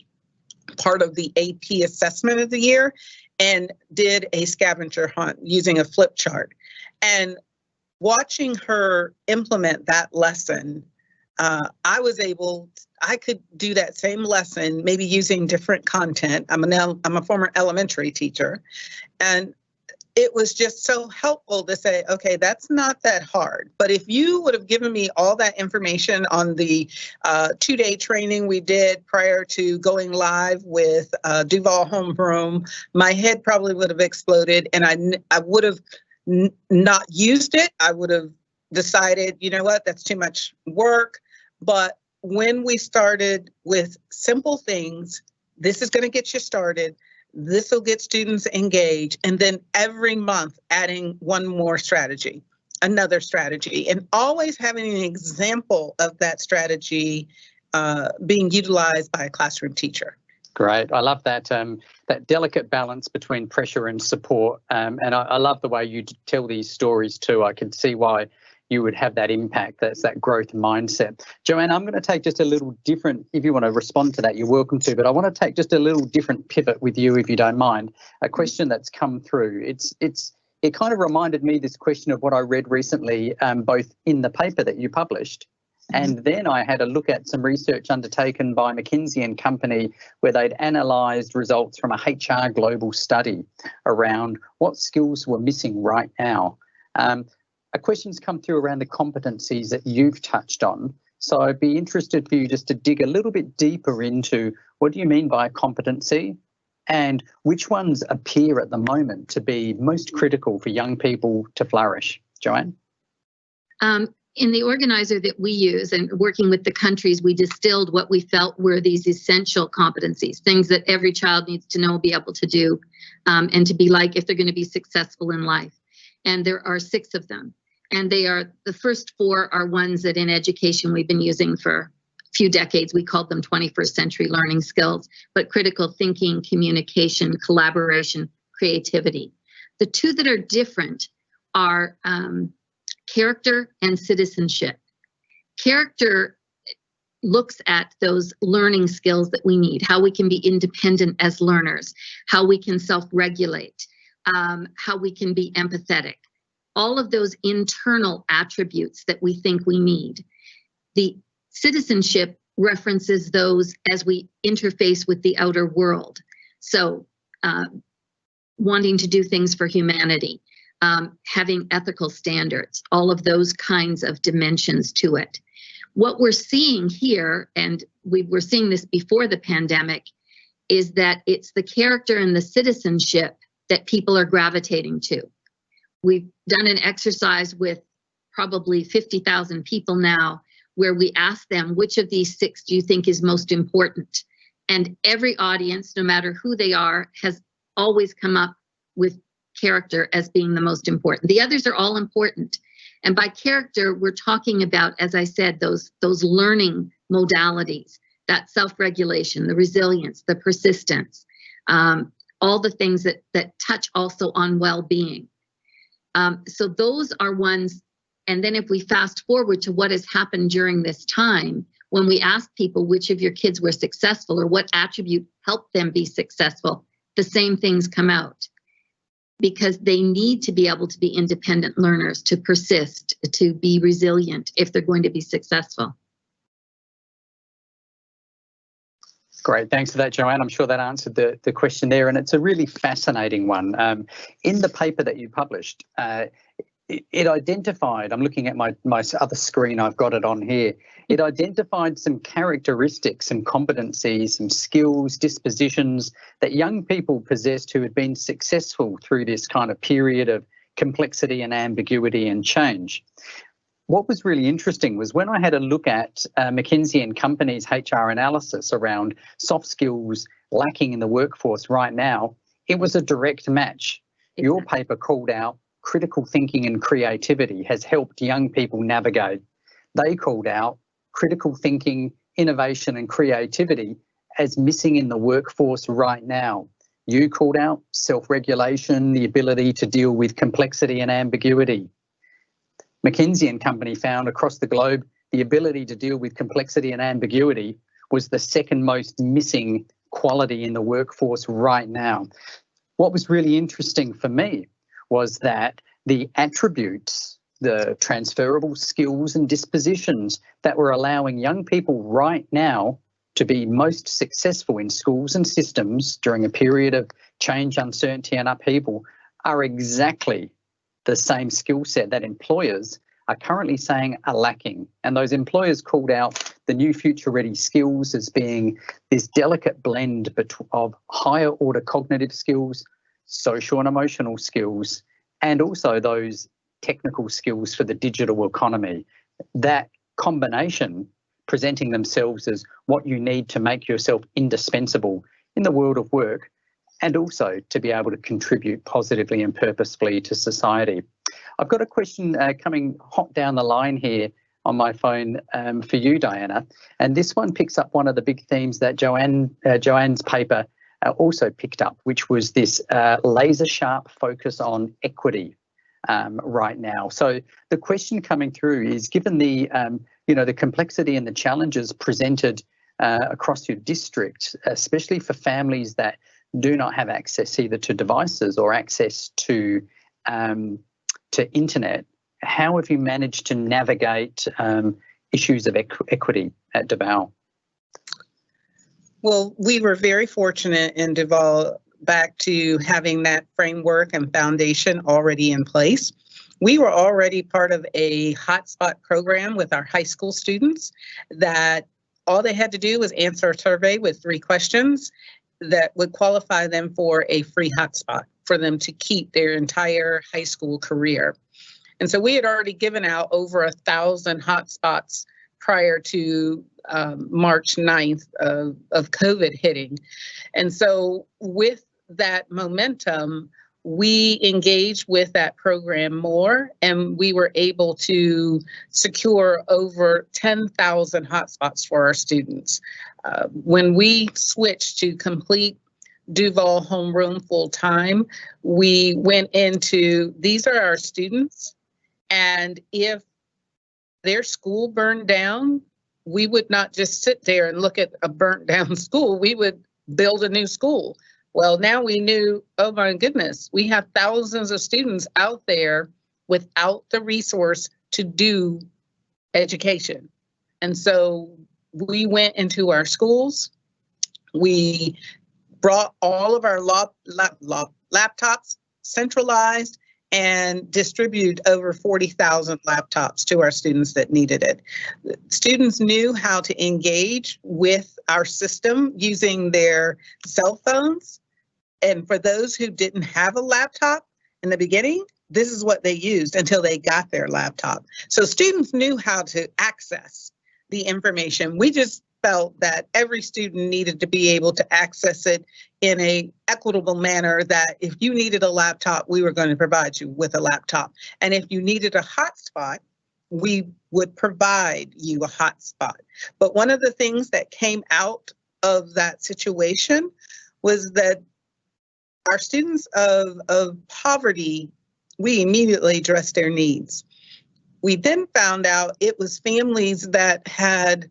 part of the AP assessment of the year, and did a scavenger hunt using a flip chart. And watching her implement that lesson, I could do that same lesson, maybe using different content. I'm a former elementary teacher, and it was just so helpful to say, okay, that's not that hard. But if you would have given me all that information on the 2-day training we did prior to going live with Duval Homeroom, my head probably would have exploded, and I would have not used it. I would have decided, you know what, that's too much work. But when we started with simple things, this is going to get you started. This will get students engaged. And then every month adding one more strategy, another strategy, and always having an example of that strategy being utilized by a classroom teacher. Great. I love that that delicate balance between pressure and support. And I love the way you tell these stories too. I can see why you would have that impact. That's that growth mindset. Joanne, I'm going to take just a little different, if you want to respond to that, you're welcome to, but I want to take just a little different pivot with you, if you don't mind. A question that's come through. It kind of reminded me this question of what I read recently, both in the paper that you published, and then I had a look at some research undertaken by McKinsey and Company, where they'd analysed results from a HR global study around what skills were missing right now. A question's come through around the competencies that you've touched on. So I'd be interested for you just to dig a little bit deeper into what do you mean by competency, and which ones appear at the moment to be most critical for young people to flourish. Joanne? In the organizer that we use and working with the countries, we distilled what we felt were these essential competencies, things that every child needs to know, be able to do, and to be like if they're going to be successful in life. And there are 6 of them. And the first 4 are ones that in education we've been using for a few decades. We called them 21st century learning skills, but critical thinking, communication, collaboration, creativity. The 2 that are different are character and citizenship. Character looks at those learning skills that we need, how we can be independent as learners, how we can self-regulate, how we can be empathetic. All of those internal attributes that we think we need. The citizenship references those as we interface with the outer world. So wanting to do things for humanity, having ethical standards, all of those kinds of dimensions to it. What we're seeing here, and we were seeing this before the pandemic, is that it's the character and the citizenship that people are gravitating to. We've done an exercise with probably 50,000 people now, where we ask them, which of these 6 do you think is most important? And every audience, no matter who they are, has always come up with character as being the most important. The others are all important. And by character, we're talking about, as I said, those learning modalities, that self-regulation, the resilience, the persistence, all the things that touch also on well-being. So those are ones, and then if we fast forward to what has happened during this time, when we ask people which of your kids were successful or what attribute helped them be successful, the same things come out. because they need to be able to be independent learners, to persist, to be resilient if they're going to be successful. Great, thanks for that, Joanne. I'm sure that answered the question there, and it's a really fascinating one. In the paper that you published, it identified, I'm looking at my other screen, I've got it on here, it identified some characteristics, some competencies, some skills, dispositions that young people possessed who had been successful through this kind of period of complexity and ambiguity and change. What was really interesting was when I had a look at McKinsey & Company's HR analysis around soft skills lacking in the workforce right now, it was a direct match. Exactly. Your paper called out critical thinking and creativity has helped young people navigate. They called out critical thinking, innovation and creativity as missing in the workforce right now. You called out self-regulation, the ability to deal with complexity and ambiguity. McKinsey & Company found across the globe the ability to deal with complexity and ambiguity was the second most missing quality in the workforce right now. What was really interesting for me was that the attributes, the transferable skills and dispositions that were allowing young people right now to be most successful in schools and systems during a period of change, uncertainty and upheaval are exactly the same skill set that employers are currently saying are lacking. And those employers called out the new future ready skills as being this delicate blend of higher order cognitive skills, social and emotional skills, and also those technical skills for the digital economy. That combination presenting themselves as what you need to make yourself indispensable in the world of work, and also to be able to contribute positively and purposefully to society. I've got a question coming hot down the line here on my phone for you, Diana, and this one picks up one of the big themes that Joanne's paper also picked up, which was this laser sharp focus on equity right now. So the question coming through is, given the the complexity and the challenges presented across your district, especially for families that do not have access either to devices or access to internet, how have you managed to navigate issues of equity at Duval? Well, we were very fortunate in Duval back to having that framework and foundation already in place. We were already part of a hotspot program with our high school students that all they had to do was answer a survey with 3 questions that would qualify them for a free hotspot for them to keep their entire high school career. And so we had already given out over 1,000 hotspots prior to March 9th of COVID hitting. And so with that momentum, we engaged with that program more, and we were able to secure over 10,000 hotspots for our students. When we switched to complete Duval homeroom full time, we went into, these are our students, and if their school burned down, we would not just sit there and look at a burnt down school, we would build a new school. Well, now we knew, oh my goodness, we have thousands of students out there without the resource to do education. And so we went into our schools, we brought all of our laptops centralized and distribute over 40,000 laptops to our students that needed it. Students knew how to engage with our system using their cell phones. And for those who didn't have a laptop in the beginning, this is what they used until they got their laptop. So students knew how to access the information. We just felt that every student needed to be able to access it in an equitable manner, that if you needed a laptop, we were going to provide you with a laptop. And if you needed a hotspot, we would provide you a hotspot. But one of the things that came out of that situation was that our students of poverty, we immediately addressed their needs. We then found out it was families that had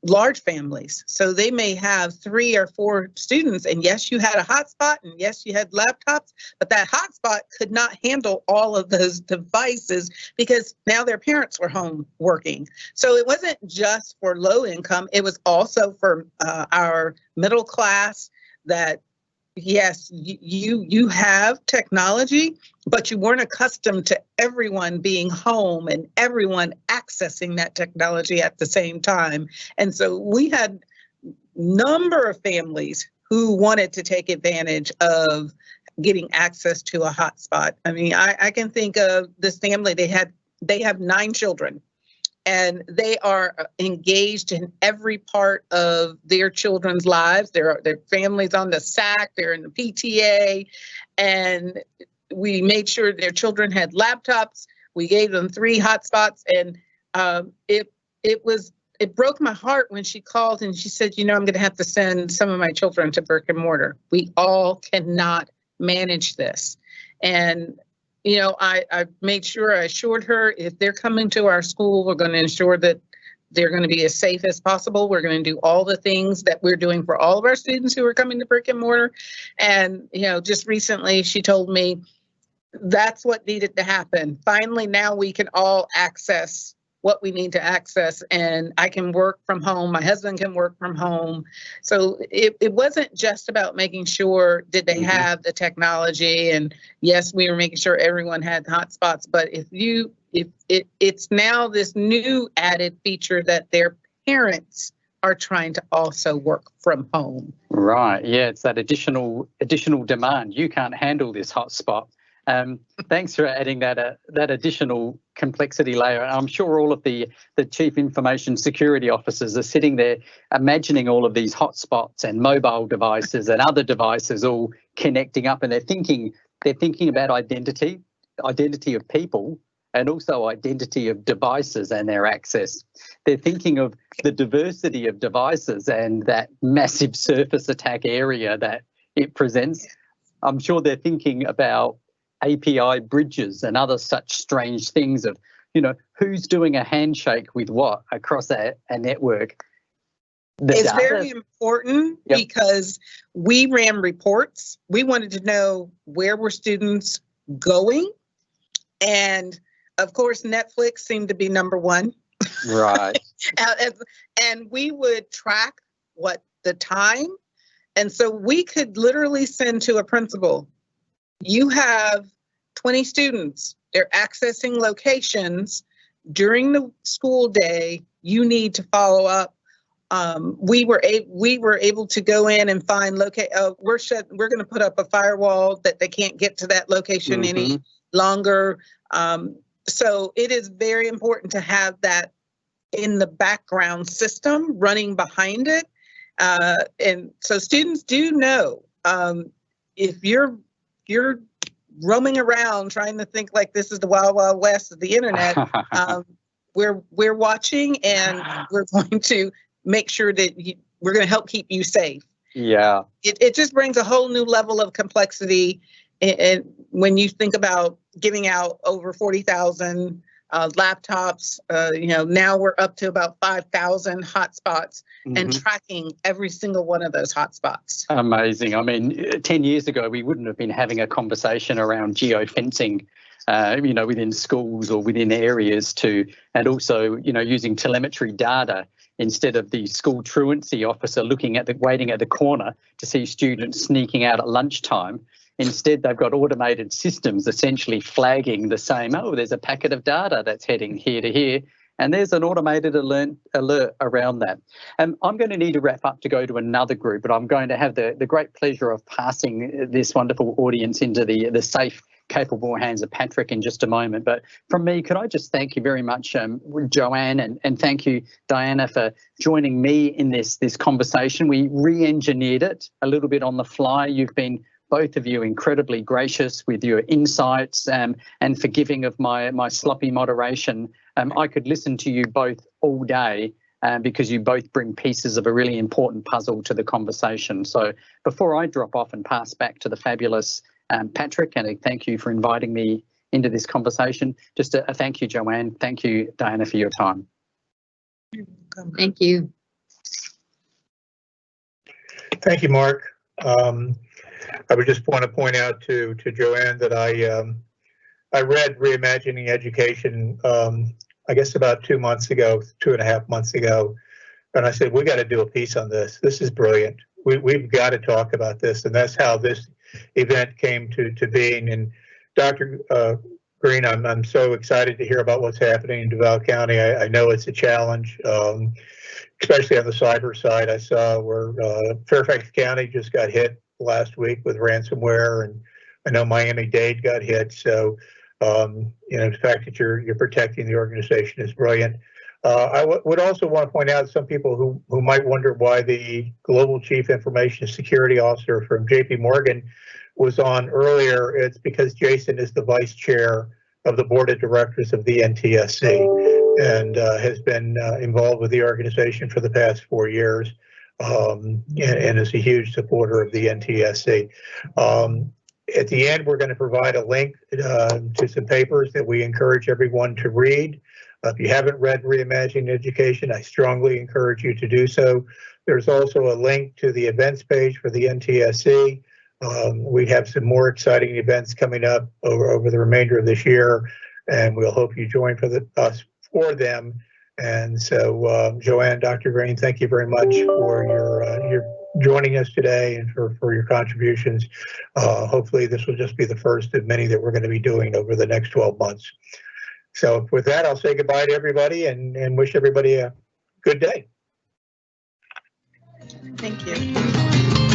large families. So they may have 3 or 4 students, and yes, you had a hotspot, and yes, you had laptops, but that hotspot could not handle all of those devices because now their parents were home working. So it wasn't just for low income, it was also for our middle class that, yes, you have technology, but you weren't accustomed to everyone being home and everyone accessing that technology at the same time. And so we had a number of families who wanted to take advantage of getting access to a hotspot. I mean, I can think of this family, they have 9 children. And they are engaged in every part of their children's lives. Their families on the SAC, they're in the PTA, and we made sure their children had laptops. We gave them 3 hotspots, and it broke my heart when she called and she said, you know, I'm going to have to send some of my children to brick and mortar. We all cannot manage this. And you know, I made sure I assured her if they're coming to our school, we're going to ensure that they're going to be as safe as possible. We're going to do all the things that we're doing for all of our students who are coming to brick and mortar. And, you know, just recently she told me that's what needed to happen. Finally, now we can all access what we need to access, and I can work from home. My husband can work from home. So it wasn't just about making sure did they have the technology, and yes, we were making sure everyone had hotspots, but it's now this new added feature that their parents are trying to also work from home. Right, yeah, it's that additional demand. You can't handle this hotspot. Thanks for adding that additional complexity layer. I'm sure all of the chief information security officers are sitting there imagining all of these hotspots and mobile devices and other devices all connecting up, and they're thinking about identity of people and also identity of devices and their access. They're thinking of the diversity of devices and that massive surface attack area that it presents. I'm sure they're thinking about API bridges and other such strange things of, you know, who's doing a handshake with what across a network. It's very important because we ran reports. We wanted to know where were students going. And of course, Netflix seemed to be number 1. Right. And we would track what the time. And so we could literally send to a principal, you have 20 students, they're accessing locations during the school day, you need to follow up. We were able to go in and find we're going to put up a firewall that they can't get to that location any longer. So it is very important to have that in the background system running behind it. And so students do know if you're roaming around trying to think like this is the wild, wild west of the internet, we're watching, and we're going to make sure that we're going to help keep you safe. Yeah. It just brings a whole new level of complexity. And when you think about giving out over 40,000 laptops, you know, now we're up to about 5,000 hotspots and tracking every single one of those hotspots. Amazing. I mean, 10 years ago, we wouldn't have been having a conversation around geofencing, you know, within schools or within areas and also, you know, using telemetry data instead of the school truancy officer waiting at the corner to see students sneaking out at lunchtime. Instead, they've got automated systems essentially flagging the same, oh, there's a packet of data that's heading here to here, and there's an automated alert around that. I'm going to need to wrap up to go to another group, but I'm going to have the great pleasure of passing this wonderful audience into the safe, capable hands of Patrick in just a moment. But from me, could I just thank you very much, Joanne, and thank you, Diana, for joining me in this conversation. We re-engineered it a little bit on the fly. You've been both of you incredibly gracious with your insights and forgiving of my sloppy moderation. I could listen to you both all day because you both bring pieces of a really important puzzle to the conversation. So before I drop off and pass back to the fabulous Patrick, and a thank you for inviting me into this conversation, just a thank you, Joanne. Thank you, Diana, for your time. Thank you. Thank you, Mark. I would just want to point out to Joanne that I read Reimagining Education, I guess about 2 months ago, 2.5 months ago, and I said, we got to do a piece on this. This is brilliant. We've got to talk about this, and that's how this event came to being. And Dr. Greene, I'm so excited to hear about what's happening in Duval County. I know it's a challenge, especially on the cyber side. I saw where Fairfax County just got hit last week with ransomware, and I know Miami-Dade got hit. So, the fact that you're protecting the organization is brilliant. I would also want to point out some people who might wonder why the Global Chief Information Security Officer from JP Morgan was on earlier. It's because Jason is the vice chair of the board of directors of the NTSC and has been involved with the organization for the past 4 years and is a huge supporter of the NTSC. At the end, we're going to provide a link to some papers that we encourage everyone to read. If you haven't read Reimagining Education, I strongly encourage you to do so. There's also a link to the events page for the NTSC. We have some more exciting events coming up over the remainder of this year, and we'll hope you join us for them. And so, Joanne, Dr. Greene, thank you very much for your joining us today and for your contributions. Hopefully, this will just be the first of many that we're going to be doing over the next 12 months. So with that, I'll say goodbye to everybody and wish everybody a good day. Thank you.